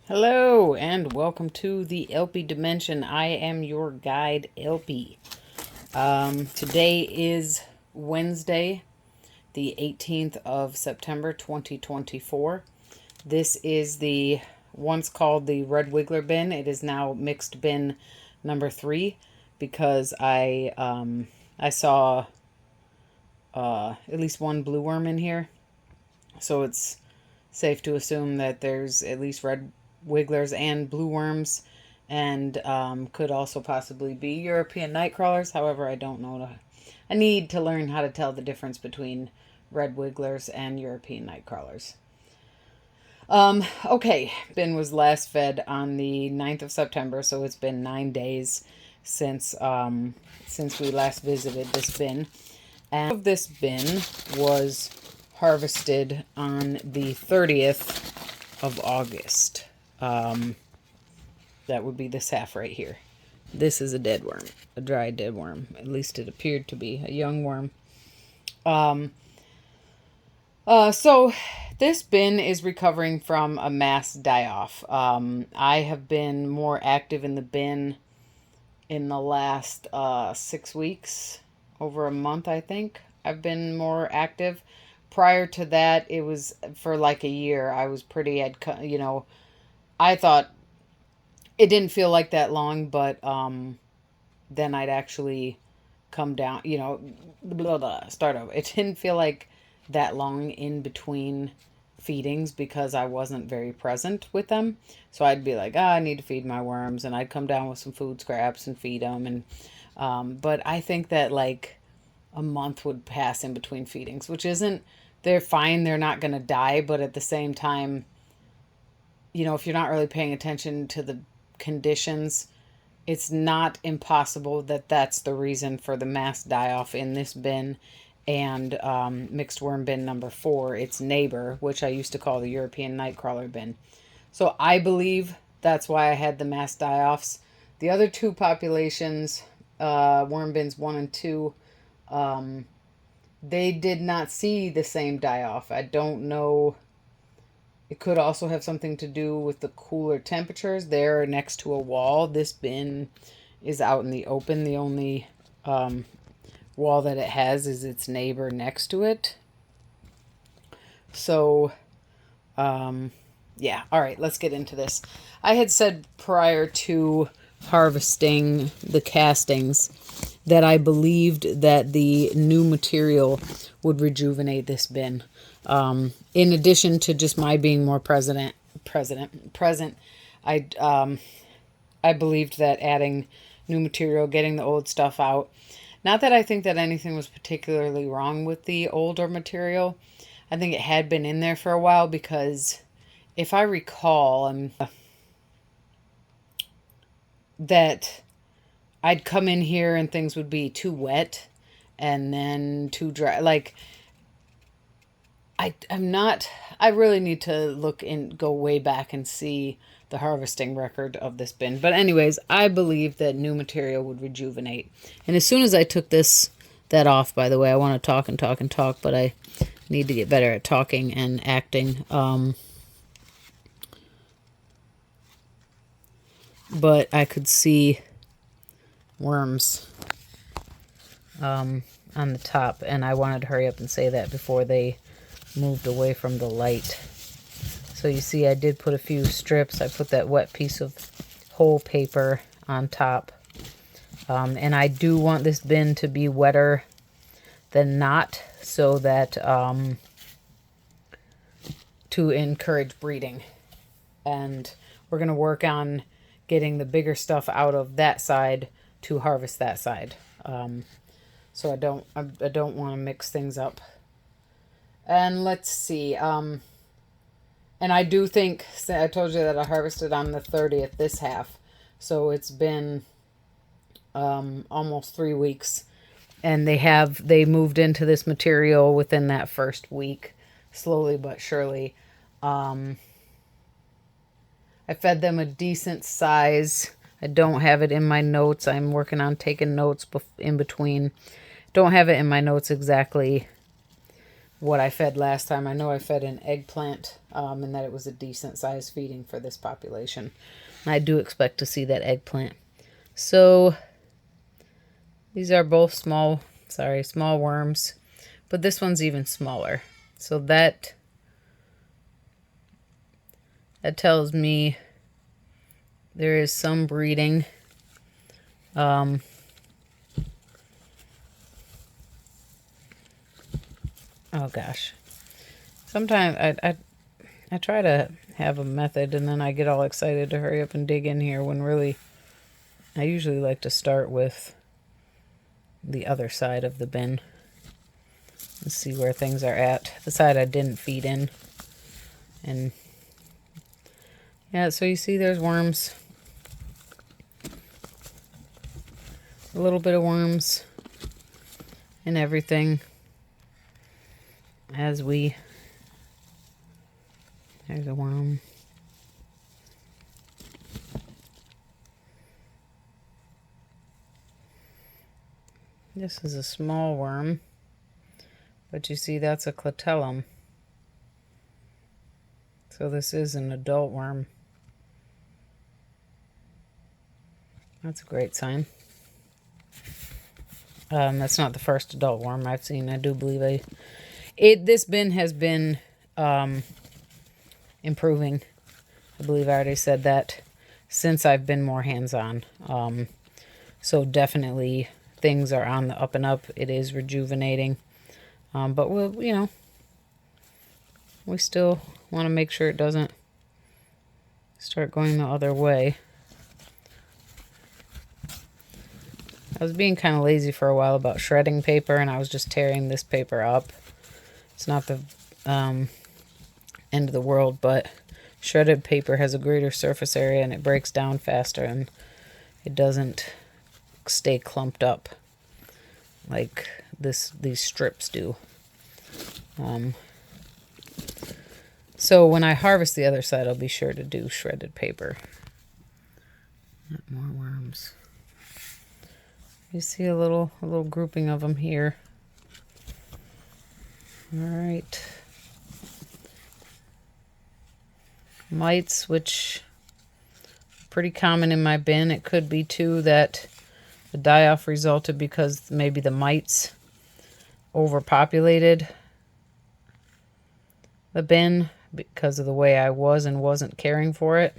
Hello and welcome to the theElpyDimension. I am your guide, Elpy. Today is Wednesday, the 18th of September, 2024. This is the once called the Red Wiggler bin. It is now mixed bin number 3 because I saw at least one blue worm in here. So it's safe to assume that there's at least red wigglers and blue worms, and could also possibly be European night crawlers. However, I don't know. I need to learn how to tell the difference between red wigglers and European night crawlers. Okay, bin was last fed on the 9th of September, so it's been 9 days since we last visited this bin. And this bin was harvested on the 30th of August. That would be this half right here. This is a dead worm, a dry dead worm. At least it appeared to be a young worm. So this bin is recovering from a mass die-off. I have been more active in the bin in the last 6 weeks, over a month, I think. I've been more active. Prior to that, it was for like a year. I was pretty, I thought it didn't feel like that long, but then I'd actually come down, start over. It didn't feel like that long in between feedings because I wasn't very present with them. So I'd be like, I need to feed my worms, and I'd come down with some food scraps and feed them. And but I think that like a month would pass in between feedings, which isn't, they're fine. They're not going to die. But at the same time, if you're not really paying attention to the conditions, it's not impossible that that's the reason for the mass die-off in this bin and mixed worm bin number 4, its neighbor, which I used to call the European nightcrawler bin. So I believe that's why I had the mass die-offs. The other two populations, worm bins 1 and 2, they did not see the same die-off. I don't know. It could also have something to do with the cooler temperatures. They're next to a wall. This bin is out in the open. The only wall that it has is its neighbor next to it. So, yeah. All right, let's get into this. I had said prior to harvesting the castings that I believed that the new material would rejuvenate this bin. In addition to just my being more present, I believed that adding new material, getting the old stuff out. Not that I think that anything was particularly wrong with the older material. I think it had been in there for a while because if I recall, that I'd come in here and things would be too wet and then too dry. Like, I really need to go way back and see the harvesting record of this bin. But anyways, I believe that new material would rejuvenate. And as soon as I took that off, by the way, I want to talk and talk and talk, but I need to get better at talking and acting. But I could see worms on the top, and I wanted to hurry up and say that before they moved away from the light. So you see I did put a few strips. I put that wet piece of whole paper on top. And I do want this bin to be wetter than not so that to encourage breeding. And we're going to work on getting the bigger stuff out of that side to harvest that side. So I don't want to mix things up. And let's see. And I do think, I told you that I harvested on the 30th, this half. So it's been almost 3 weeks. And they moved into this material within that first week, slowly but surely. I fed them a decent size. I don't have it in my notes. I'm working on taking notes in between. Don't have it in my notes exactly what I fed last time. I know I fed an eggplant, and that it was a decent size feeding for this population. I do expect to see that eggplant. So these are both small worms, but this one's even smaller. So that tells me there is some breeding. Oh gosh. Sometimes I try to have a method and then I get all excited to hurry up and dig in here when really I usually like to start with the other side of the bin and see where things are at. The side I didn't feed in. And yeah, so you see there's worms. A little bit of worms and everything as we... There's a worm. This is a small worm, but you see that's a clatellum. So this is an adult worm. That's a great sign. That's not the first adult worm I've seen. I do believe this bin has been improving. I believe I already said that since I've been more hands-on. So definitely things are on the up and up. It is rejuvenating. But we'll, you know, we still want to make sure it doesn't start going the other way. I was being kind of lazy for a while about shredding paper, and I was just tearing this paper up. It's not the end of the world, but shredded paper has a greater surface area and it breaks down faster and it doesn't stay clumped up like these strips do. So when I harvest the other side, I'll be sure to do shredded paper. More worms. You see a little grouping of them here. All right. Mites, which are pretty common in my bin. It could be too that the die-off resulted because maybe the mites overpopulated the bin because of the way I was and wasn't caring for it.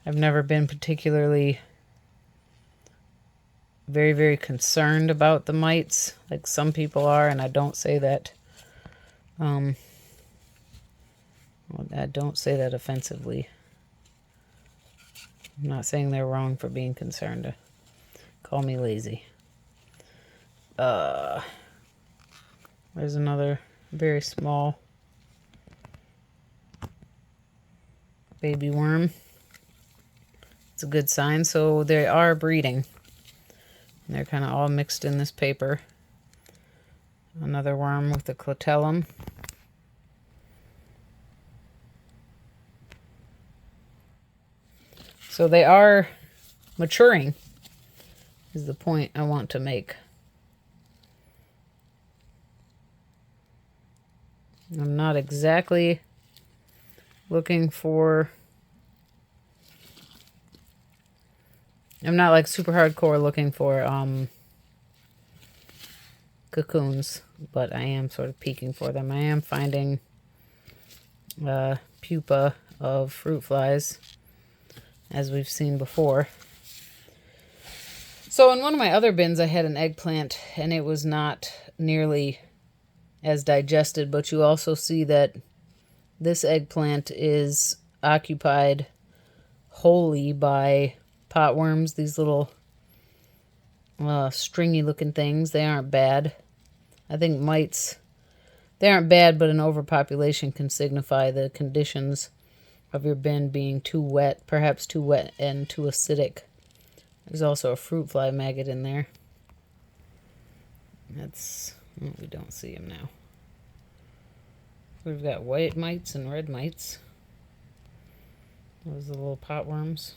I've never been particularly very, very concerned about the mites like some people are, and I don't say that offensively. I'm not saying they're wrong for being concerned. Call me lazy. There's another very small baby worm. It's a good sign. So they are breeding. And they're kind of all mixed in this paper. Another worm with a clatellum. So they are maturing, is the point I want to make. I'm not exactly looking for... I'm not like super hardcore looking for cocoons, but I am sort of peeking for them. I am finding pupa of fruit flies, as we've seen before. So in one of my other bins, I had an eggplant, and it was not nearly as digested, but you also see that this eggplant is occupied wholly by potworms, these little stringy looking things. They aren't bad. I think mites, they aren't bad, but an overpopulation can signify the conditions of your bin being too wet, perhaps too wet and too acidic. There's also a fruit fly maggot in there. That's, well, we don't see him now. We've got white mites and red mites. Those are the little potworms.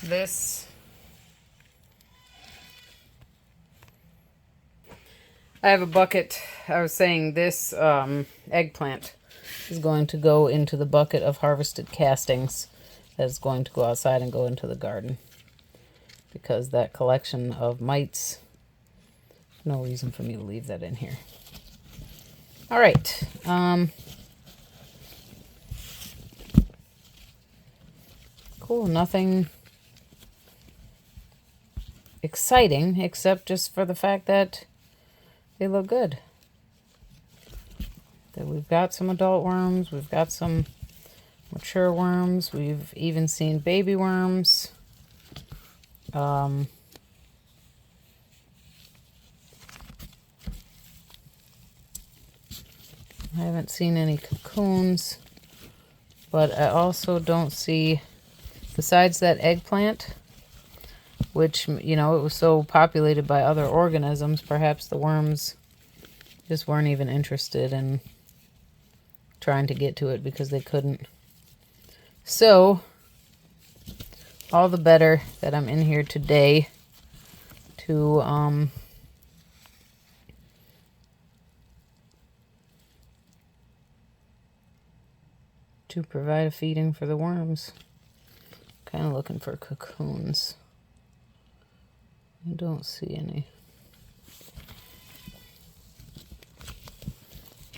This, I have a bucket. I was saying this eggplant is going to go into the bucket of harvested castings that's going to go outside and go into the garden. Because that collection of mites, no reason for me to leave that in here. All right. Cool, nothing exciting except just for the fact that they look good. That we've got some adult worms, we've got some mature worms, we've even seen baby worms. I haven't seen any cocoons, but I also don't see, besides that eggplant, which, you know, it was so populated by other organisms, perhaps the worms just weren't even interested in trying to get to it because they couldn't. So, all the better that I'm in here today to provide a feeding for the worms. Kind of looking for cocoons. I don't see any.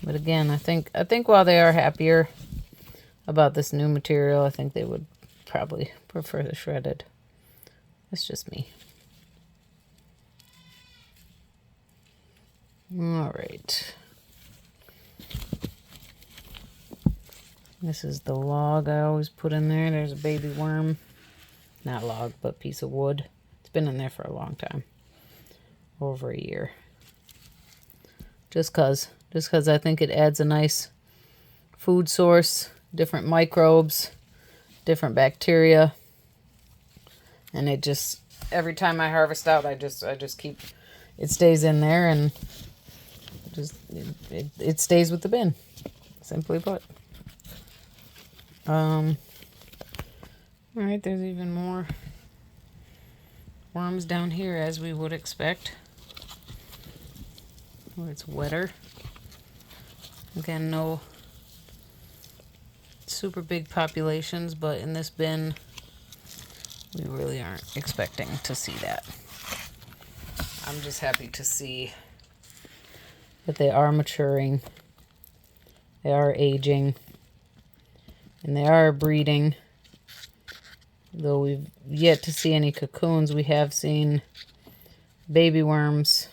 But again, I think while they are happier about this new material, I think they would probably prefer the shredded. That's just me. All right. This is the log I always put in there. There's a baby worm. Not log, but piece of wood. It's been in there for a long time. Over a year. Just cause I think it adds a nice food source, different microbes, different bacteria. And it just, every time I harvest out, I just keep, it stays in there and just, it stays with the bin. Simply put. Alright, there's even more worms down here, as we would expect. Where it's wetter. Again, no super big populations, but in this bin, we really aren't expecting to see that. I'm just happy to see that they are maturing, they are aging, and they are breeding. Though we've yet to see any cocoons, we have seen baby worms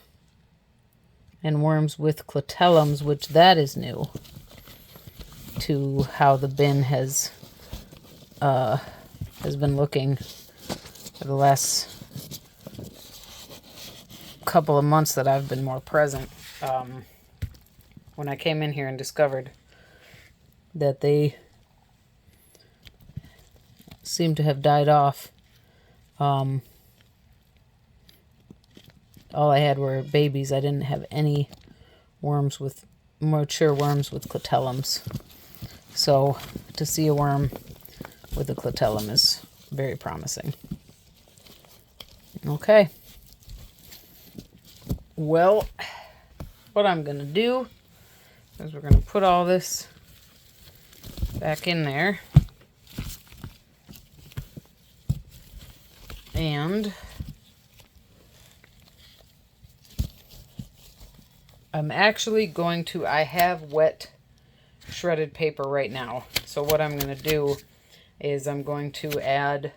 and worms with clitellums, which that is new to how the bin has been looking for the last couple of months that I've been more present. When I came in here and discovered that they seem to have died off, all I had were babies. I didn't have any worms with mature worms with clitellums. So to see a worm with a clitellum is very promising. Okay. Well, what I'm going to do is we're going to put all this back in there. And I'm actually going to, I have wet shredded paper right now. So what I'm going to do is I'm going to add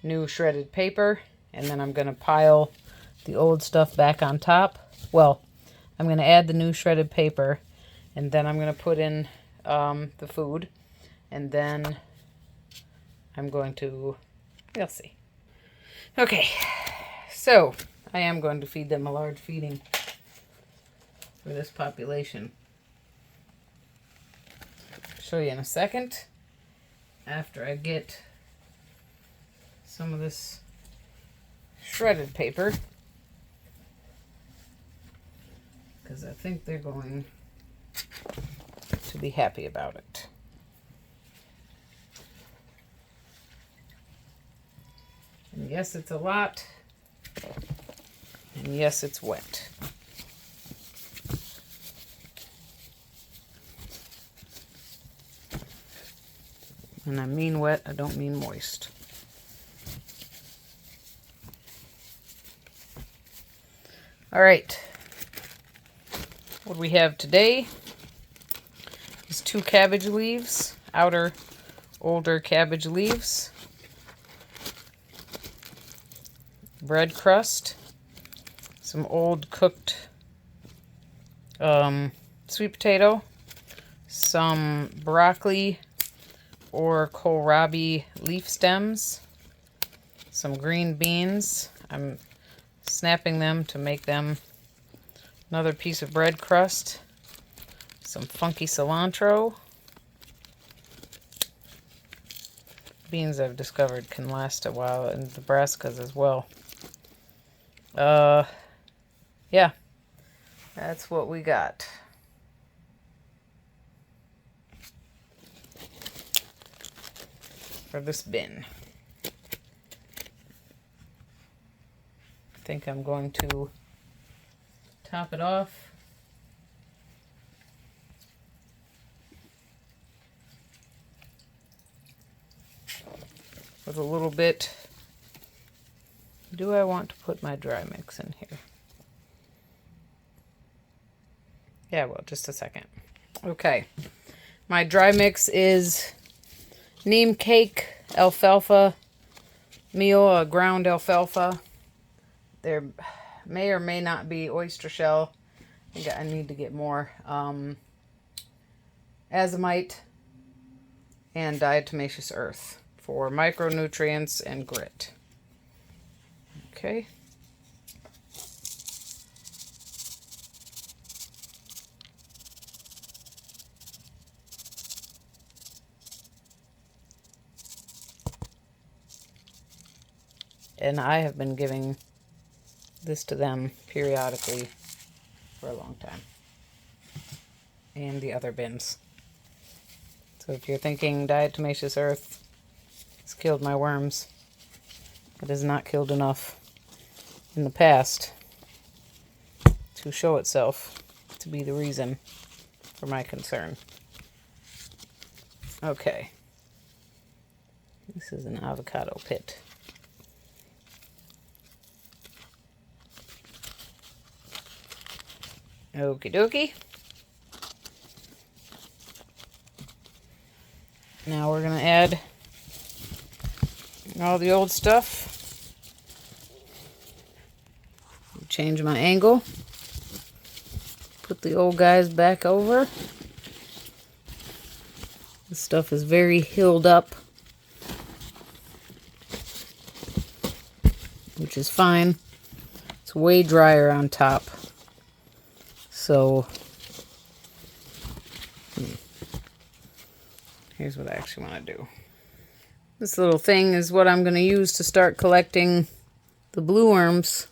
new shredded paper, and then I'm going to pile the old stuff back on top. Well, I'm going to add the new shredded paper, and then I'm going to put in the food, and then I'm going to, you'll see. Okay, so I am going to feed them a large feeding for this population. Show you in a second after I get some of this shredded paper, because I think they're going to be happy about it. And yes, it's a lot. And yes, it's wet. And I mean wet, I don't mean moist. All right. What we have today is 2 cabbage leaves, outer older cabbage leaves, bread crust, some old cooked sweet potato, some broccoli or kohlrabi leaf stems, some green beans. I'm snapping them to make them another piece of bread crust, some funky cilantro. Beans I've discovered can last a while, and the brassicas as well. Yeah, that's what we got. For this bin. I think I'm going to top it off. With a little bit. Do I want to put my dry mix in here? Yeah, well, just a second. Okay. My dry mix is neem cake, alfalfa meal, ground alfalfa. There may or may not be oyster shell. I think I need to get more. Azomite and diatomaceous earth for micronutrients and grit. Okay. And I have been giving this to them periodically for a long time. And the other bins. So if you're thinking diatomaceous earth has killed my worms, it has not killed enough in the past to show itself to be the reason for my concern. Okay. This is an avocado pit. Okie dokie. Now we're going to add all the old stuff. Change my angle. Put the old guys back over. This stuff is very hilled up, which is fine. It's way drier on top. So, here's what I actually want to do. This little thing is what I'm going to use to start collecting the blue worms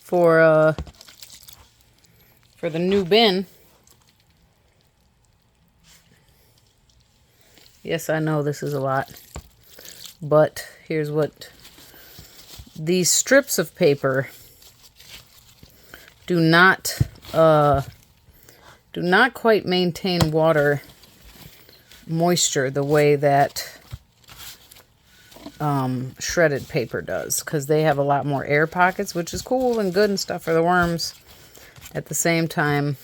for the new bin. Yes, I know this is a lot, but here's what these strips of paper do not quite maintain water moisture the way that shredded paper does, because they have a lot more air pockets, which is cool and good and stuff for the worms. At the same time,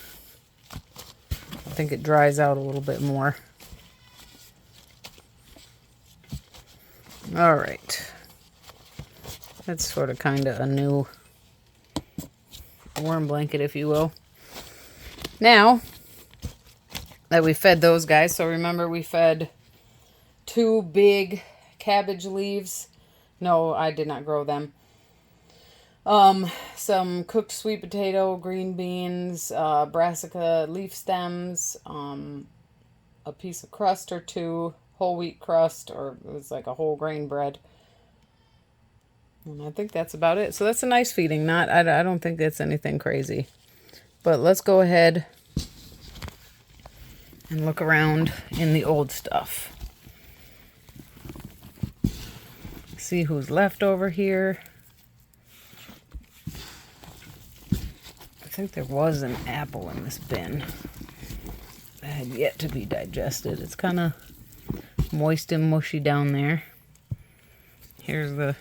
I think it dries out a little bit more. All right. That's sort of kind of a new worm blanket, if you will. Now that we fed those guys, so remember we fed 2 big cabbage leaves. No, I did not grow them. Some cooked sweet potato, green beans, brassica leaf stems, a piece of crust or 2, whole wheat crust, or it was like a whole grain bread. And I think that's about it. So that's a nice feeding. I don't think that's anything crazy. But let's go ahead and look around in the old stuff. see who's left over here. I think there was an apple in this bin that had yet to be digested. It's kind of moist and mushy down there. Here's the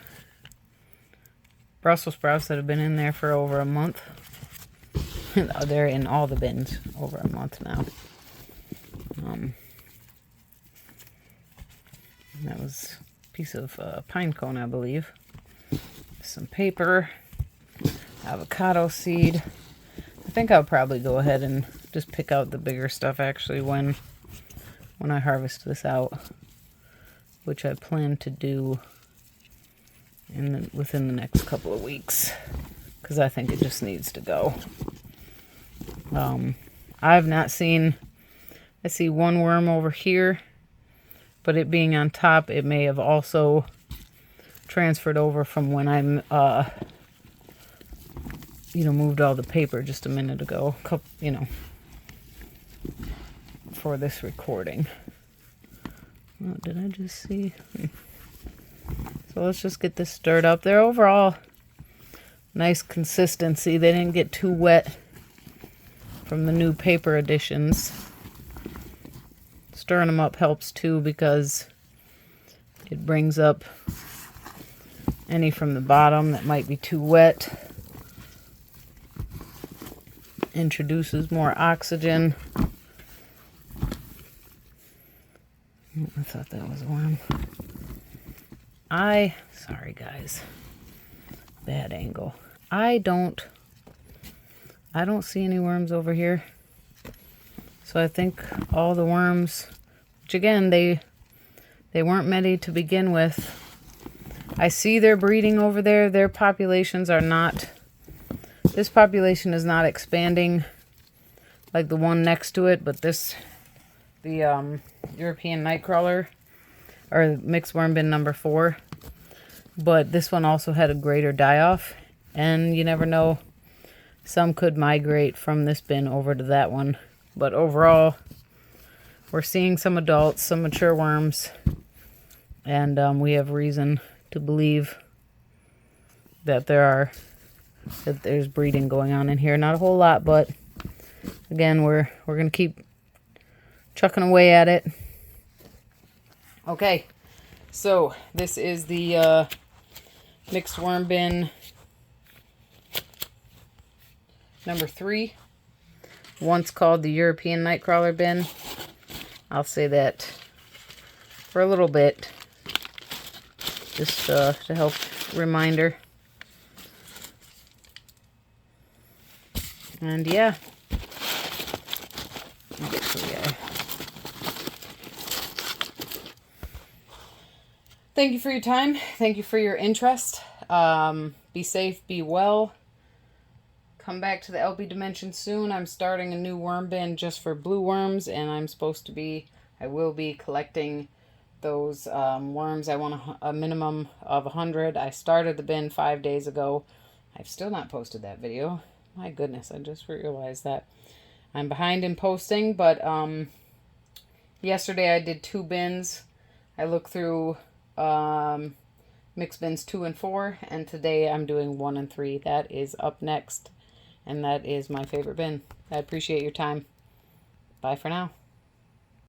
Brussels sprouts that have been in there for over a month. They're in all the bins over a month now. That was a piece of pine cone, I believe. Some paper, avocado seed. I think I'll probably go ahead and just pick out the bigger stuff actually when I harvest this out, which I plan to do within the next couple of weeks, because I think it just needs to go. I've not seen, I see one worm over here, but it being on top, it may have also transferred over from when I'm, moved all the paper just a minute ago, for this recording. Oh, did I just see? So let's just get this stirred up. They're overall nice consistency. They didn't get too wet from the new paper additions. Stirring them up helps too, because it brings up any from the bottom that might be too wet. Introduces more oxygen. I thought that was a worm. Sorry guys, bad angle. I don't see any worms over here. So I think all the worms, which again, they weren't meant to begin with. I see they're breeding over there. Their populations are not, this population is not expanding like the one next to it, but the European nightcrawler, or mixed worm bin number 4. But this one also had a greater die-off, and you never know, some could migrate from this bin over to that one. But overall, we're seeing some adults, some mature worms, and we have reason to believe that there's breeding going on in here. Not a whole lot, but again, we're gonna keep chucking away at it. Okay, so this is the mixed worm bin number 3. Once called the European nightcrawler bin. I'll say that for a little bit, just to help reminder. And yeah. Thank you for your time. Thank you for your interest. Be safe, be well. Come back to the theElpyDimension soon. I'm starting a new worm bin just for blue worms, and I will be collecting those worms. I want a minimum of 100. I started the bin 5 days ago. I've still not posted that video. My goodness, I just realized that. I'm behind in posting, but yesterday I did 2 bins. I looked through mixed bins 2 and 4, and today I'm doing 1 and 3. That is up next, and that is my favorite bin. I appreciate your time. Bye for now.